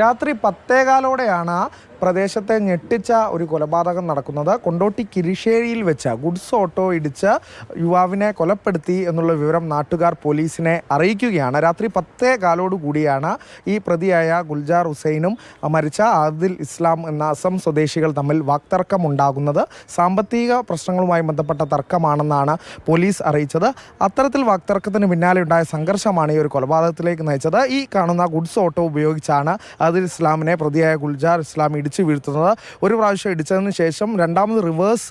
രാത്രി 10:15 പ്രദേശത്തെ ഞെട്ടിച്ച ഒരു കൊലപാതകം നടക്കുന്നത്. കൊണ്ടോട്ടി കിരിശ്ശേരിയിൽ വെച്ച് ഗുഡ്സ് ഓട്ടോ ഇടിച്ച് യുവാവിനെ കൊലപ്പെടുത്തി എന്നുള്ള വിവരം നാട്ടുകാർ പോലീസിനെ അറിയിക്കുകയാണ്. രാത്രി 10:15 കൂടിയാണ് ഈ പ്രതിയായ ഗുൽജാർ ഹുസൈനും മരിച്ച ആദിൽ ഇസ്ലാം എന്ന അസം സ്വദേശികൾ തമ്മിൽ വാക്തർക്കമുണ്ടാകുന്നത്. സാമ്പത്തിക പ്രശ്നങ്ങളുമായി ബന്ധപ്പെട്ട തർക്കമാണെന്നാണ് പോലീസ് അറിയിച്ചത്. അത്തരത്തിൽ വാക്തർക്കത്തിന് പിന്നാലെ ഉണ്ടായ സംഘർഷമാണ് ഈ ഒരു കൊലപാതകത്തിലേക്ക് നയിച്ചത്. ഈ കാണുന്ന ഗുഡ്സ് ഓട്ടോ ഉപയോഗിച്ചാണ് ആദിൽ ഇസ്ലാമിനെ പ്രതിയായ ഗുൽജാർ ഇസ്ലാം ഇടിച്ചു വീഴ്ത്തുന്നത്. ഒരു പ്രാവശ്യം ഇടിച്ചതിന് ശേഷം രണ്ടാമത് റിവേഴ്സ്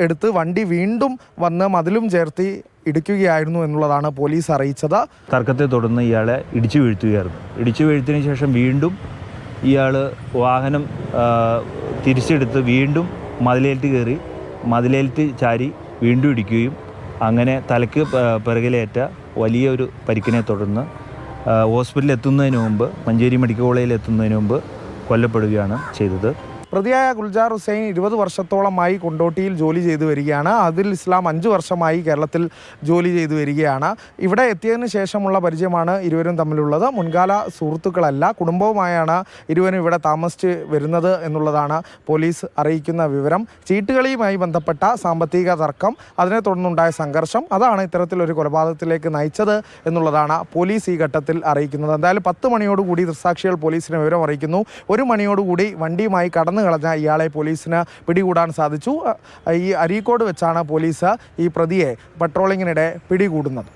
എടുത്ത് വണ്ടി വീണ്ടും വന്ന് മതിലും ചേർത്തി ഇടിക്കുകയായിരുന്നു എന്നുള്ളതാണ് പോലീസ് അറിയിച്ചത്. തർക്കത്തെ തുടർന്ന് ഇയാളെ ഇടിച്ചു വീഴ്ത്തുകയായിരുന്നു. ഇടിച്ചു വീഴ്ത്തിയതിന് ശേഷം വീണ്ടും ഇയാൾ വാഹനം തിരിച്ചെടുത്ത് വീണ്ടും മതിലേറ്റ് കയറി മതിലേറ്റ് ചാരി വീണ്ടും ഇടിക്കുകയും അങ്ങനെ തലയ്ക്ക് പിറകിലേറ്റ വലിയൊരു പരിക്കിനെ തുടർന്ന് ഹോസ്പിറ്റലിൽ എത്തുന്നതിന് മുമ്പ് മഞ്ചേരി മെഡിക്കൽ കോളേജിൽ എത്തുന്നതിന് മുമ്പ് കൊല്ലപ്പെടുകയാണ് ചെയ്തത്. പ്രതിയായ ഗുൽജാർ ഹുസൈൻ 20 വർഷത്തോളമായി കൊണ്ടോട്ടിയിൽ ജോലി ചെയ്തു വരികയാണ്. ആദിൽ ഇസ്ലാം 5 വർഷമായി കേരളത്തിൽ ജോലി ചെയ്തു വരികയാണ്. ഇവിടെ എത്തിയതിന് ശേഷമുള്ള പരിചയമാണ് ഇരുവരും തമ്മിലുള്ളത്. മുൻകാല സുഹൃത്തുക്കളല്ല, കുടുംബവുമായാണ് ഇരുവരും ഇവിടെ താമസിച്ച് വരുന്നത് എന്നുള്ളതാണ് പോലീസ് അറിയിക്കുന്ന വിവരം. ചീട്ടുകളിയുമായി ബന്ധപ്പെട്ട സാമ്പത്തിക തർക്കം, അതിനെ തുടർന്നുണ്ടായ സംഘർഷം, അതാണ് ഇത്തരത്തിലൊരു കൊലപാതകത്തിലേക്ക് നയിച്ചത് എന്നുള്ളതാണ് പോലീസ് ഈ ഘട്ടത്തിൽ അറിയിക്കുന്നത്. എന്തായാലും 10 മണിയോടുകൂടി ദൃക്സാക്ഷികൾ പോലീസിനെ വിവരം അറിയിക്കുന്നു. 1 മണിയോടുകൂടി വണ്ടിയുമായി കടന്നു കളഞ്ഞ ഇയാളെ പോലീസിന് പിടികൂടാൻ സാധിച്ചു. ഈ അരീക്കോട് വെച്ചാണ് പോലീസ് ഈ പ്രതിയെ പട്രോളിങ്ങിനിടെ പിടികൂടുന്നത്.